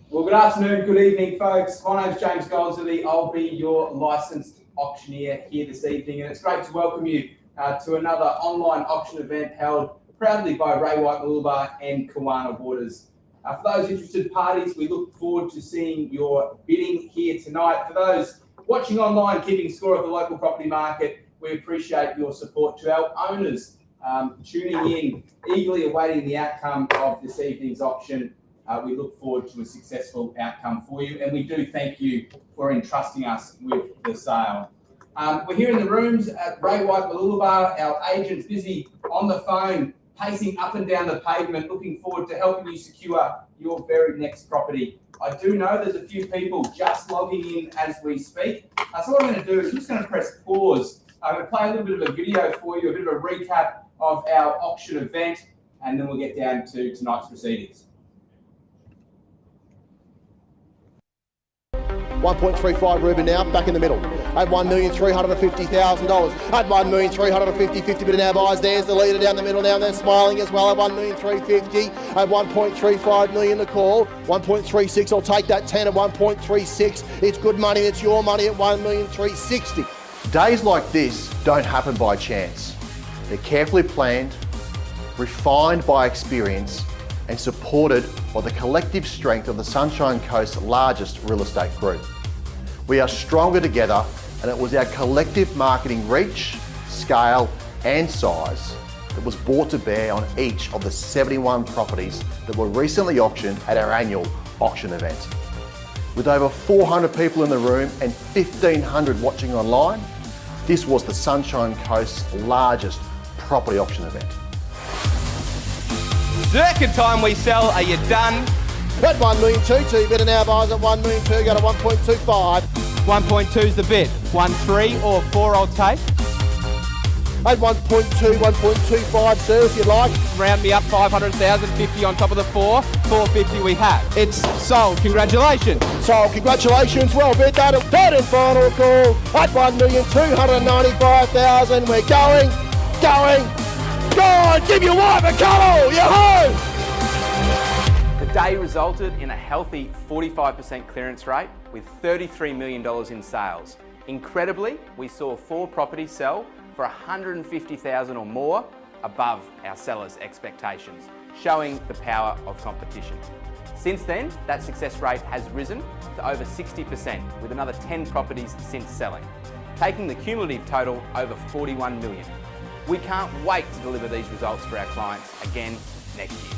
Well, good afternoon, good evening, folks. My name's James Goldsworthy. I'll be your licensed auctioneer here this evening, and it's great to welcome you to another online auction event held proudly by Ray White Mooloolaba and Kawana Waters. For those interested parties, we look forward to seeing your bidding here tonight. For those watching online, keeping score of the local property market, we appreciate your support. To our owners tuning in, eagerly awaiting the outcome of this evening's auction, we look forward to a successful outcome for you, and we do thank you for entrusting us with the sale. We're here in the rooms at Ray White Mooloolaba. Our agent's busy on the phone, pacing up and down the pavement, looking forward to helping you secure your very next property. I do know there's a few people just logging in as we speak. So what I'm going to do is I'm just going to press pause. I'm going to play a little bit of a video for you, a bit of a recap of our auction event, and then we'll get down to tonight's proceedings. 1.35 Ruben now, back in the middle. At $1,350,000. At $1,350,000, 50 bid now buys. There's the leader down the middle now, and they're smiling as well at $1,350,000. At $1.35 million the call. 1.36, I'll take that 10 at 1.36. It's good money, it's your money at $1,360,000. Days like this don't happen by chance. They're carefully planned, refined by experience, and supported by the collective strength of the Sunshine Coast's largest real estate group. We are stronger together, and it was our collective marketing reach, scale, and size that was brought to bear on each of the 71 properties that were recently auctioned at our annual auction event. With over 400 people in the room and 1,500 watching online, this was the Sunshine Coast's largest property auction event. Second time we sell, are you done? At $1,200,000, two bidder now buys at $1,200,000, go to 1.25. 1.2 is the bid. 1.3 or 4 I'll take. At 1.2, 1.25, sir, if you like. Round me up 500,000, 50 on top of the 4. 450 we have. It's sold. Congratulations. So congratulations, well bid that. Third and final call at $1,295,000. We're going. Go on, give your wife a cuddle, you're home! The day resulted in a healthy 45% clearance rate with $33 million in sales. Incredibly, we saw 4 properties sell for $150,000 or more above our sellers' expectations, showing the power of competition. Since then, that success rate has risen to over 60%, with another 10 properties since selling, taking the cumulative total over $41 million. We can't wait to deliver these results for our clients again next year.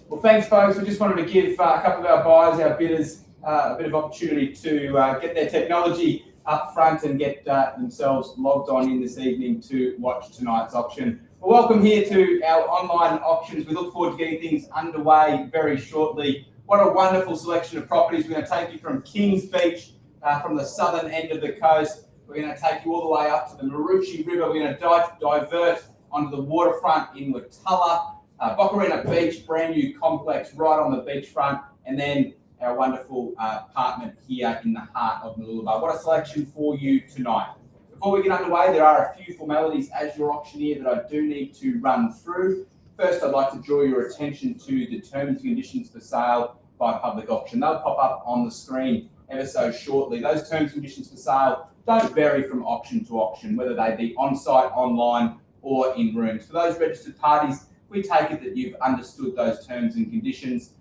Well, thanks, folks. We just wanted to give a couple of our buyers, our bidders, a bit of opportunity to get their technology up front and get themselves logged on in this evening to watch tonight's auction. Well, welcome here to our online auctions. We look forward to getting things underway very shortly. What a wonderful selection of properties. We're going to take you from Kings Beach, from the southern end of the coast. We're going to take you all the way up to the Maroochy River. We're going to divert onto the waterfront in Watala, Bocarina Beach, brand new complex right on the beachfront, and then our wonderful apartment here in the heart of Mooloolaba. What a selection for you tonight. Before we get underway, there are a few formalities as your auctioneer that I do need to run through. First, I'd like to draw your attention to the terms and conditions for sale by public auction. They'll pop up on the screen ever so shortly. Those terms and conditions for sale don't vary from auction to auction, whether they be on-site, online, or in rooms. For those registered parties, we take it that you've understood those terms and conditions,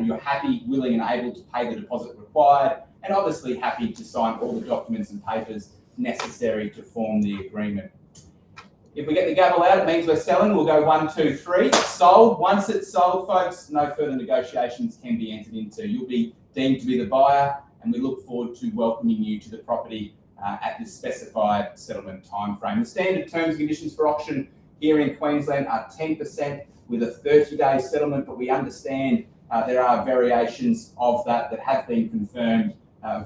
you're happy, willing, and able to pay the deposit required, and obviously happy to sign all the documents and papers necessary to form the agreement. If we get the gavel out, it means we're selling. We'll go 1, 2, 3. Sold. Once it's sold, folks, no further negotiations can be entered into. You'll be deemed to be the buyer, and we look forward to welcoming you to the property at the specified settlement timeframe. The standard terms and conditions for auction here in Queensland are 10% with a 30-day settlement, but we understand there are variations of that have been confirmed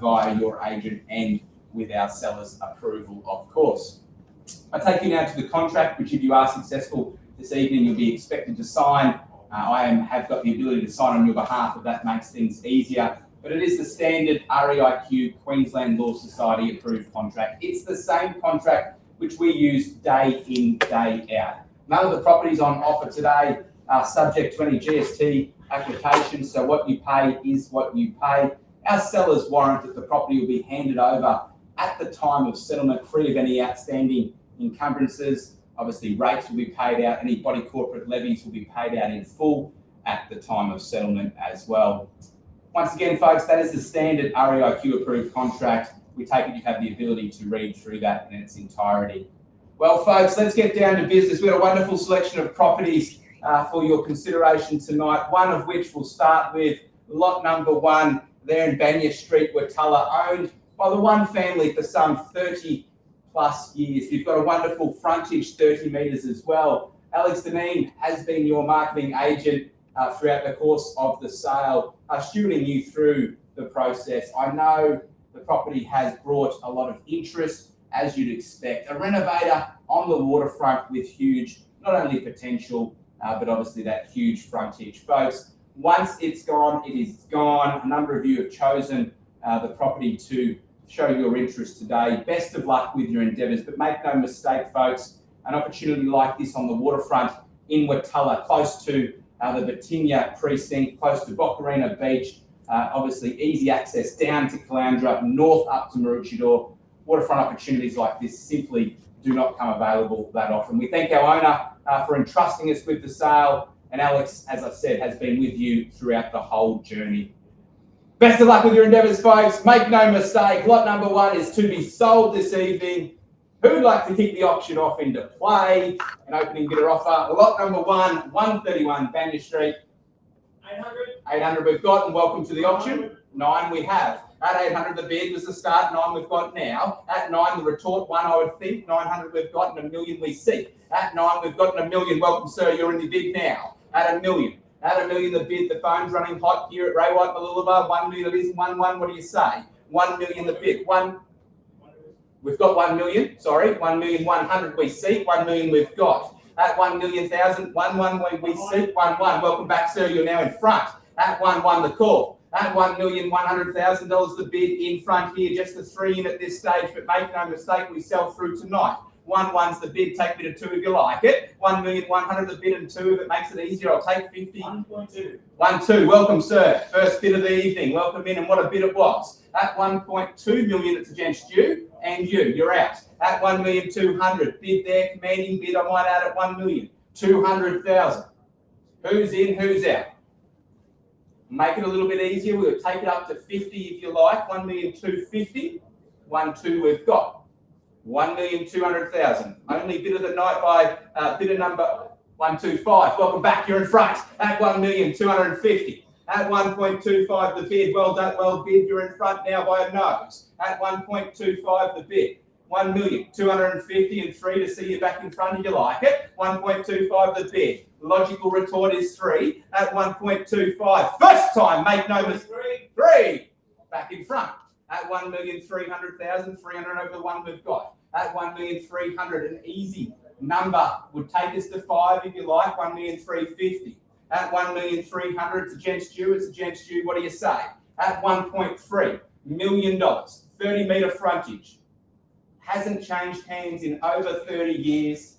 via your agent and with our seller's approval, of course. I take you now to the contract, which if you are successful this evening, you'll be expected to sign. I have got the ability to sign on your behalf, if that makes things easier. But it is the standard REIQ Queensland Law Society approved contract. It's the same contract which we use day in, day out. None of the properties on offer today subject to any GST applications. So what you pay is what you pay. Our sellers warrant that the property will be handed over at the time of settlement, free of any outstanding encumbrances. Obviously, rates will be paid out. Any body corporate levies will be paid out in full at the time of settlement as well. Once again, folks, that is the standard REIQ approved contract. We take it you have the ability to read through that in its entirety. Well, folks, let's get down to business. We've got a wonderful selection of properties for your consideration tonight, one of which we'll start with lot number 1 there in Banya Street, Watala, owned by the one family for some 30 plus years. You've got a wonderful frontage, 30 metres as well. Alex Deneen has been your marketing agent throughout the course of the sale, stewarding you through the process. I know the property has brought a lot of interest, as you'd expect. A renovator on the waterfront with huge, not only potential, but obviously that huge frontage. Folks, once it's gone, it is gone. A number of you have chosen the property to show your interest today. Best of luck with your endeavours, but make no mistake, folks, an opportunity like this on the waterfront in Watala, close to the Batinia precinct, close to Bocarina Beach, obviously easy access down to Caloundra, north up to Maroochydore. Waterfront opportunities like this simply do not come available that often. We thank our owner for entrusting us with the sale, and Alex, as I said, has been with you throughout the whole journey. Best of luck with your endeavours, folks. Make no mistake, lot number 1 is to be sold this evening. Who'd like to kick the auction off into play? An opening bidder offer. Lot number 1, 131 Banya Street. 800. 800 we've got, and welcome to the auction. 9 we have. At 800 the bid was the start, 9 we've got now. At 9 the retort, 1 I would think. 900 we've got, and $1 million we seek. At 9 we've got $1 million. Welcome, sir, you're in the bid now. At $1 million. At $1 million the bid, the phone's running hot here at Ray White Mooloolaba. 1 million it is, 1 1, what do you say? $1 million the bid. We've got 1 million, sorry, 1,100,000 we seek, 1 million we've got. At 1,000,000, 1 1 we seek, 1 1. Welcome back, sir, you're now in front. At 1 1 the call. At $1,100,000 the bid in front here, just the 3 in at this stage, but make no mistake, we sell through tonight. 1 1's the bid, take me to 2 if you like it. 1,100,000 the bid and 2 if it makes it easier, I'll take 50. 1.2. 1 2, welcome, sir. First bid of the evening, welcome in, and what a bid it was. At 1.2 million, it's against you and you. You're out. At 1,200,000, bid there, commanding bid. I might add at 1,200,000. Who's in? Who's out? Make it a little bit easier. We'll take it up to 50 if you like. 1,250,000. 1 2 we've got. 1,200,000. Only bid of the night by bidder number 125. Welcome back. You're in front. At 1,250,000. At 1.25 the bid, well done, well bid, you're in front now by a nose. At 1.25 the bid, 1,250,000 and 3 to see you back in front if you like it. 1.25 the bid, logical retort is 3. At 1.25, first time, make no mistake, 3, back in front. At 1,300,000, 300 over the 1 we've got. At 1,300,000, an easy number would take us to 5 if you like, 1,350,000. At 1,300,000, it's against you, it's against you. What do you say? At $1.3 million, 30-metre frontage. Hasn't changed hands in over 30 years.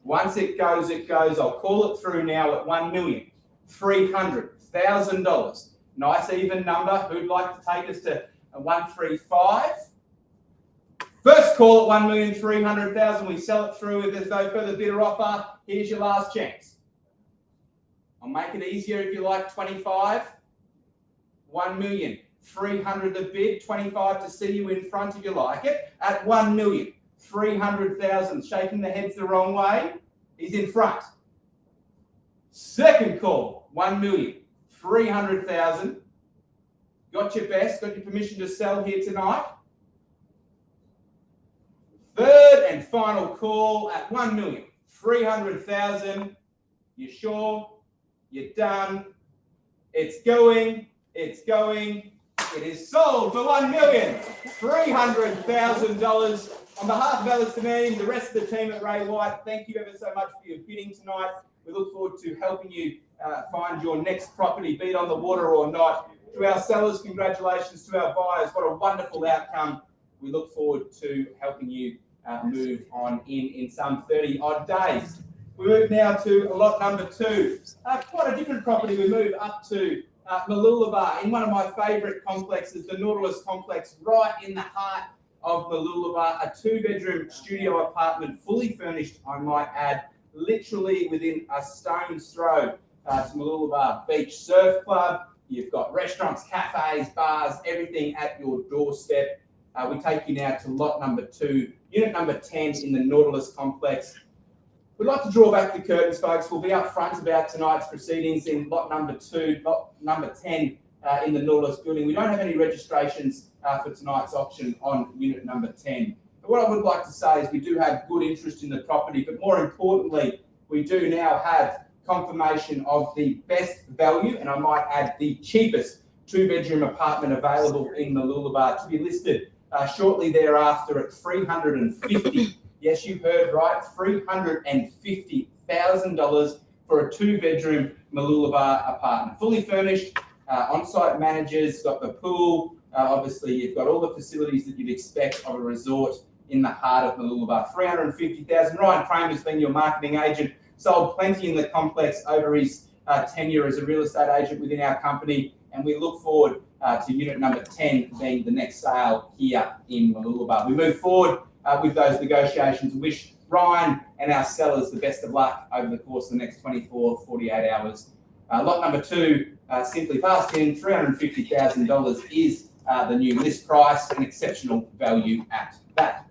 Once it goes, it goes. I'll call it through now at $1,300,000. Nice even number. Who'd like to take us to 135? First call at 1,300,000. We sell it through. If there's no further bidder offer, here's your last chance. I'll make it easier if you like, 25. 1,300,000 the bid, 25 to see you in front if you like it. At 1,300,000, shaking the heads the wrong way, he's in front. Second call, 1,300,000. Got your best, got your permission to sell here tonight. Third and final call at 1,300,000. You sure? You're done. It's going. It's going. It is sold for $1,300,000. On behalf of Alex Deneen, the rest of the team at Ray White, thank you ever so much for your bidding tonight. We look forward to helping you find your next property, be it on the water or not. To our sellers, congratulations. To our buyers, what a wonderful outcome. We look forward to helping you move on in some 30 odd days. We move now to lot number 2. Quite a different property. We move up to Mooloolaba in one of my favourite complexes, the Nautilus complex, right in the heart of Mooloolaba. A 2-bedroom studio apartment, fully furnished, I might add, literally within a stone's throw to Mooloolaba Beach Surf Club. You've got restaurants, cafes, bars, everything at your doorstep. We take you now to lot number 2, unit number 10 in the Nautilus complex. We'd like to draw back the curtains, folks. We'll be up front about tonight's proceedings in lot number 2, lot number 10 in the Nautilus building. We don't have any registrations for tonight's auction on unit number 10. But what I would like to say is we do have good interest in the property, but more importantly, we do now have confirmation of the best value, and I might add the cheapest 2-bedroom apartment available in Mooloolaba to be listed shortly thereafter at $350,000. Yes, you heard right, $350,000 for a 2-bedroom Mooloolaba apartment. Fully furnished, on-site managers, got the pool. Obviously, you've got all the facilities that you'd expect of a resort in the heart of Mooloolaba. $350,000. Ryan Kramer's been your marketing agent, sold plenty in the complex over his tenure as a real estate agent within our company, and we look forward to unit number 10 being the next sale here in Mooloolaba. We move forward with those negotiations. Wish Ryan and our sellers the best of luck over the course of the next 24, 48 hours. Lot number 2, simply passed in, $350,000 is the new list price, an exceptional value at that.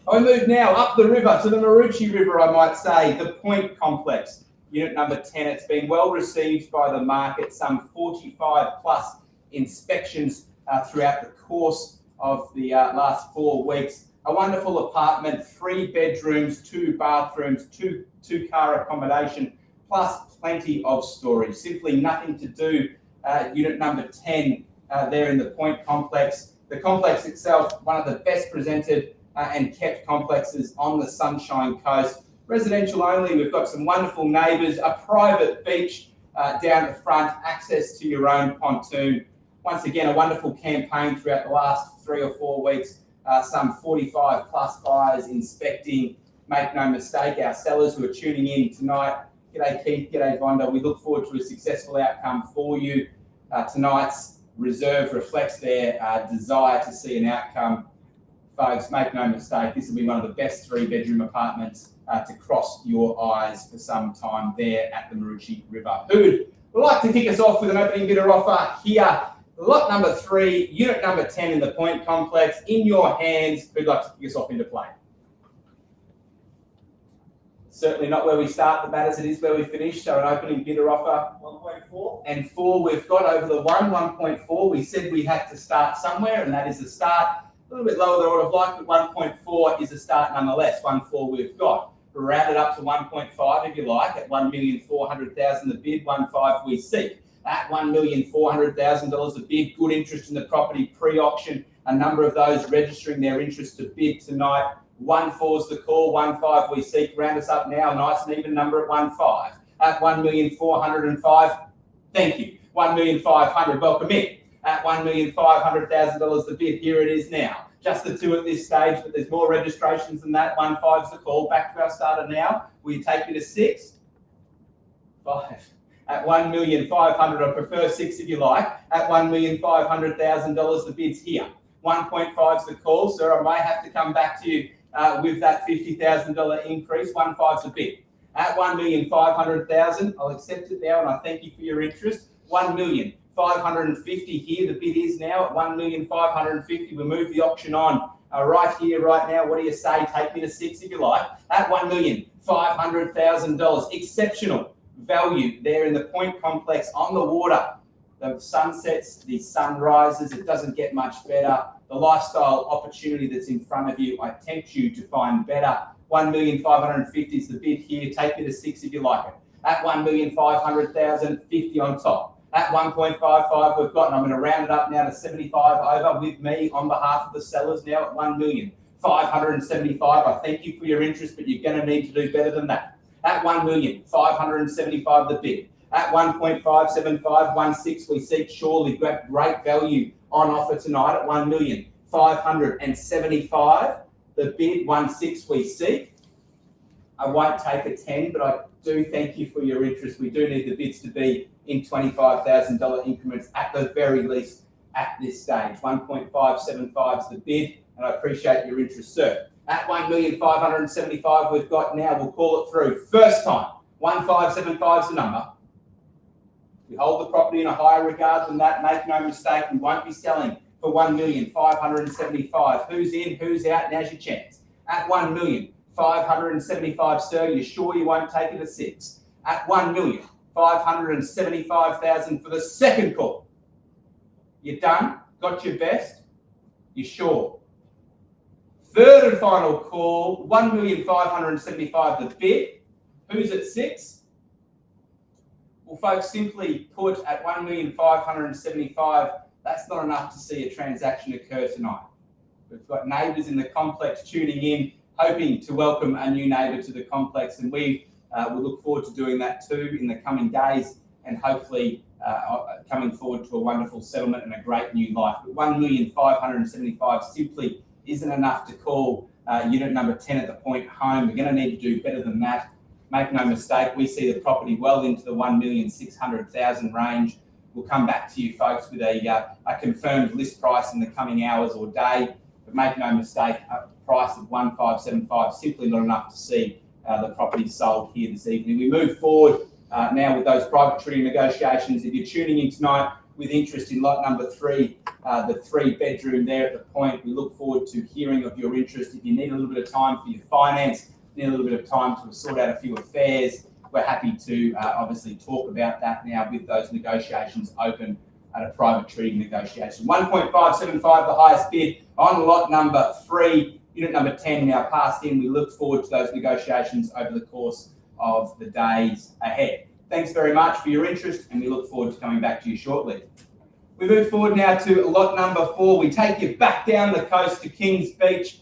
I move now up the river to the Maroochy River, I might say, the Point Complex. Unit number 10, it's been well received by the market, some 45 plus inspections throughout the course of the last 4 weeks. A wonderful apartment, 3 bedrooms, 2 bathrooms, two-car accommodation, plus plenty of storage. Simply nothing to do. Unit number 10 there in the Point Complex. The complex itself, one of the best presented and kept complexes on the Sunshine Coast. Residential only. We've got some wonderful neighbours, a private beach down the front, access to your own pontoon. Once again, a wonderful campaign throughout the last 3 or 4 weeks. Some 45 plus buyers inspecting. Make no mistake, our sellers who are tuning in tonight. G'day Keith, g'day Vonda. We look forward to a successful outcome for you. Tonight's reserve reflects their desire to see an outcome. Folks, make no mistake, this will be one of the best 3-bedroom apartments to cross your eyes for some time there at the Maroochy River. Who would like to kick us off with an opening bidder offer here? Lot number 3, unit number 10 in the Point Complex, in your hands. Who'd like to kick us off into play? Certainly not where we start the matters, it is where we finish. So an opening bidder offer. 1.4. And 4, we've got over the 1.4. We said we had to start somewhere, and that is a start. A little bit lower than I would have liked, but 1.4 is a start nonetheless. 1.4 we've got. Rounded up to 1.5 if you like, at $1,400,000 the bid, 1.5 we seek. At $1,400,000 a bid, good interest in the property pre-auction. A number of those registering their interest to bid tonight. 1.4's the call, 1.5 we seek. Round us up now, nice and even number at 1.5. At $1,405,000, thank you. $1,500,000, welcome in. At $1,500,000 the bid, here it is now. Just the 2 at this stage, but there's more registrations than that. 1.5's the call. Back to our starter now. Will you take me to 6? 5. At $1,500,000, I prefer 6 if you like. At $1,500,000 the bid's here. 1.5's the call, sir. I may have to come back to you with that $50,000 increase. 1.5's the bid. At $1,500,000, I'll accept it now, and I thank you for your interest. $1,550,000 here. The bid is now at $1,550,000. We move the auction on right here, right now. What do you say? Take me to 6 if you like. At $1,500,000. Exceptional value there in the Point Complex on the water. The sunsets, the sunrises, it doesn't get much better. The lifestyle opportunity that's in front of you, I tempt you to find better. $1,550,000 is the bid here. Take me to 6 if you like it. At $1,500,000, 50 on top. At 1.55 we've got, and I'm going to round it up now to 75 over with me on behalf of the sellers now at $1,575,000. I thank you for your interest, but you're going to need to do better than that. At $1,575,000 the bid. At 1.575, 16 we seek surely great value on offer tonight at $1,575,000 the bid. 16 we seek. I won't take a 10, but I do thank you for your interest. We do need the bids to be in $25,000 increments at the very least at this stage. 1.575 is the bid, and I appreciate your interest, sir. At 1,575,000 we've got now, we'll call it through. First time, 1,575 is the number. We hold the property in a higher regard than that. Make no mistake, we won't be selling for 1,575,000. Who's in, who's out? Now's your chance. At 1,575,000, sir, you sure you won't take it at 6? At 1,575,000 for the second call. You done? Got your best? You sure? Third and final call, 1,575,000 the bid. Who's at 6? Well, folks, simply put, at 1,575,000, that's not enough to see a transaction occur tonight. We've got neighbours in the complex tuning in, hoping to welcome a new neighbour to the complex, and we will look forward to doing that too in the coming days, and hopefully coming forward to a wonderful settlement and a great new life. But 1,575,000 simply isn't enough to call unit number 10 at the point home. We're going to need to do better than that. Make no mistake, we see the property well into the 1,600,000 range. We'll come back to you folks with a confirmed list price in the coming hours or day. But make no mistake, a price of 1,575 simply not enough to see the property sold here this evening. We move forward now with those private treaty negotiations. If you're tuning in tonight with interest in lot number 3, the 3-bedroom there at the point, we look forward to hearing of your interest. If you need a little bit of time for your finance, need a little bit of time to sort out a few affairs, we're happy to obviously talk about that now with those negotiations open at a private treaty negotiation. 1.575, the highest bid on lot number 3, unit number 10 now passed in. We look forward to those negotiations over the course of the days ahead. Thanks very much for your interest, and we look forward to coming back to you shortly. We move forward now to lot number 4. We take you back down the coast to Kings Beach.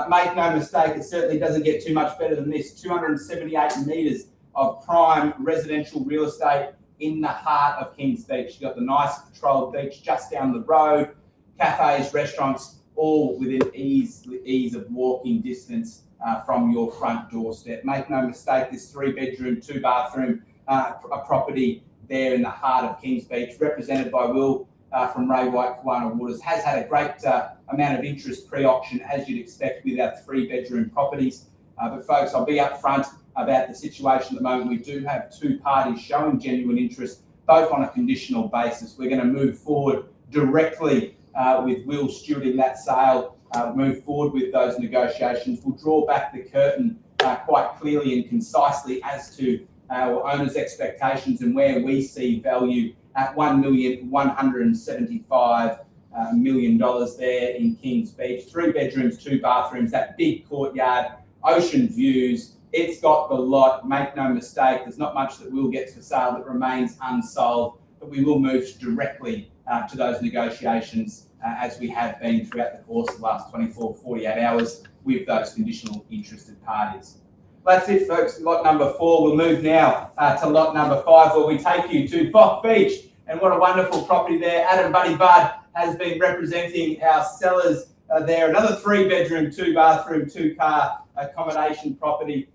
Make no mistake, it certainly doesn't get too much better than this. 278 metres of prime residential real estate in the heart of Kings Beach. You've got the nice patrolled beach just down the road, cafes, restaurants, all within ease of walking distance from your front doorstep. Make no mistake, this 3-bedroom, 2-bathroom a property there in the heart of Kings Beach, represented by Will from Mooloolaba Kawana Waters, has had a great amount of interest pre-auction, as you'd expect with our 3-bedroom properties. But folks, I'll be upfront about the situation at the moment. We do have 2 parties showing genuine interest, both on a conditional basis. We're going to move forward directly with Will stewarding that sale, move forward with those negotiations. We'll draw back the curtain quite clearly and concisely as to our owners' expectations and where we see value at $1,175,000 there in Kings Beach. 3 bedrooms, 2 bathrooms, that big courtyard, ocean views. It's got the lot. Make no mistake, there's not much that Will gets for sale that remains unsold, but we will move directly to those negotiations as we have been throughout the course of the last 24, 48 hours with those conditional interested parties. That's it, folks. Lot number 4. We'll move now to lot number 5, where we take you to Bock Beach. And what a wonderful property there. Adam Buddy Bud has been representing our sellers there. Another 3-bedroom, 2-bathroom, 2-car accommodation property,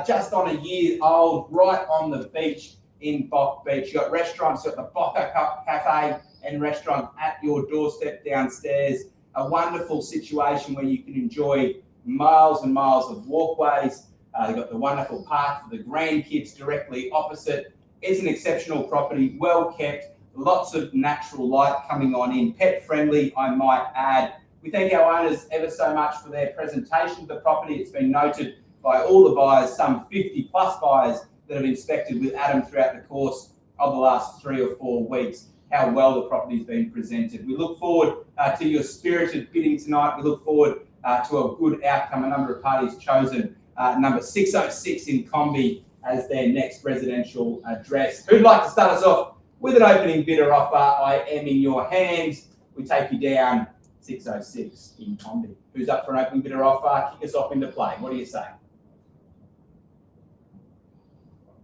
just on a year old, right on the beach in Bock Beach. You've got restaurants, you've got the Bocker Cafe and restaurant at your doorstep downstairs. A wonderful situation where you can enjoy miles and miles of walkways. They've got the wonderful park for the grandkids directly opposite. It's an exceptional property, well kept, lots of natural light coming on in, pet friendly, I might add. We thank our owners ever so much for their presentation of the property. It's been noted by all the buyers, some 50 plus buyers that have inspected with Adam throughout the course of the last 3 or 4 weeks, how well the property's been presented. We look forward to your spirited bidding tonight. We look forward to a good outcome. A number of parties chosen number 606 in Combi as their next residential address. Who'd like to start us off with an opening bidder offer? I am in your hands. We take you down 606 in Combi. Who's up for an opening bidder offer? Kick us off into play. What do you say?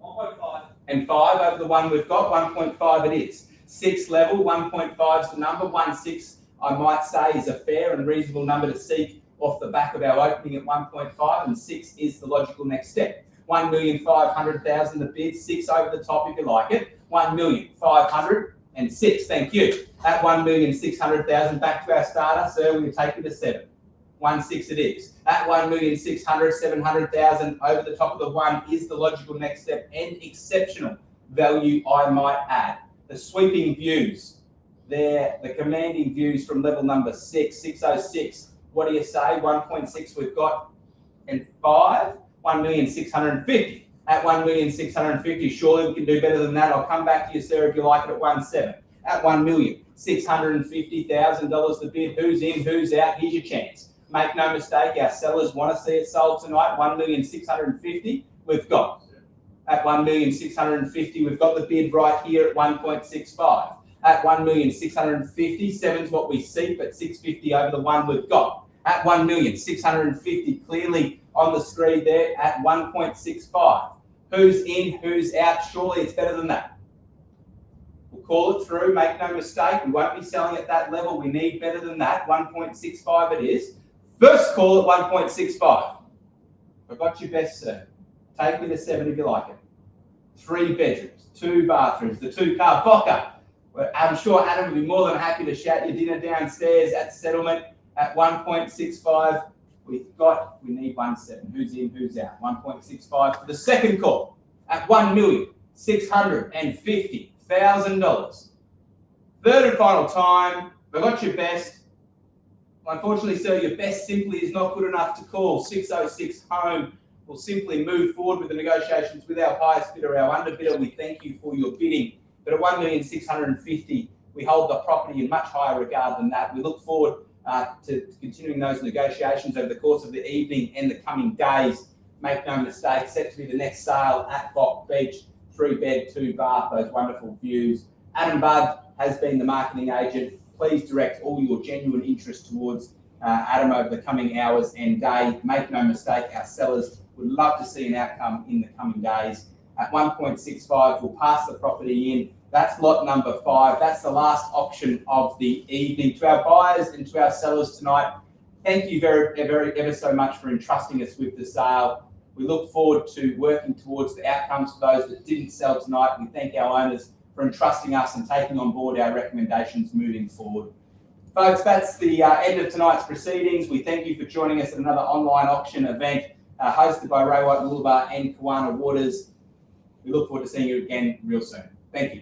1.5. And 5 over the one we've got. 1.5 it is. 6 level, 1.5 is the number. 1.6, I might say, is a fair and reasonable number to seek off the back of our opening at 1.5, and 6 is the logical next step. 1,500,000 the bid, 6 over the top if you like it. 1,506,000, thank you. At 1,600,000, back to our starter, sir, we'll take you to 7. 1.6 it is. At 1,600,000, 700,000 over the top of the 1 is the logical next step and exceptional value, I might add. The sweeping views, they're the commanding views from level number 6, 606. What do you say? 1.6 we've got, and 5, 1,650,000. At 1,650,000, surely we can do better than that. I'll come back to you, sir, if you like it at 1.7. At $1,650,000 the bid. Who's in, who's out? Here's your chance. Make no mistake, our sellers want to see it sold tonight. 1,650,000 we've got. At 1,650,000, we've got the bid right here at 1.65. At 1,650,000, 7's what we see, but 650 over the 1 we've got. At 1,650,000, clearly on the screen there at 1.65. Who's in, who's out? Surely it's better than that. We'll call it through, make no mistake. We won't be selling at that level. We need better than that. 1.65 it is. First call at 1.65. I've got your best, sir. Take me to 7 if you like it. 3 bedrooms, 2 bathrooms, the 2-car Bocker. I'm sure Adam will be more than happy to shout your dinner downstairs at settlement at 1.65. We need 1.7. Who's in, who's out? 1.65 for the second call at $1,650,000. Third and final time. We've got your best. Unfortunately, sir, your best simply is not good enough to call. 606 home. We'll simply move forward with the negotiations with our highest bidder, our underbidder. We thank you for your bidding. But at $1,650,000, we hold the property in much higher regard than that. We look forward to continuing those negotiations over the course of the evening and the coming days. Make no mistake, set to be the next sale at Bock Beach, 3-bed, 2-bath, those wonderful views. Adam Budd has been the marketing agent. Please direct all your genuine interest towards Adam over the coming hours and day. Make no mistake, our sellers would love to see an outcome in the coming days. At 1.65, we'll pass the property in. That's lot number 5. That's the last auction of the evening. To our buyers and to our sellers tonight, thank you ever so much for entrusting us with the sale. We look forward to working towards the outcomes for those that didn't sell tonight. We thank our owners for entrusting us and taking on board our recommendations moving forward. Folks, that's the end of tonight's proceedings. We thank you for joining us at another online auction event hosted by Ray White, Mooloolaba and Kawana Waters. We look forward to seeing you again real soon. Thank you.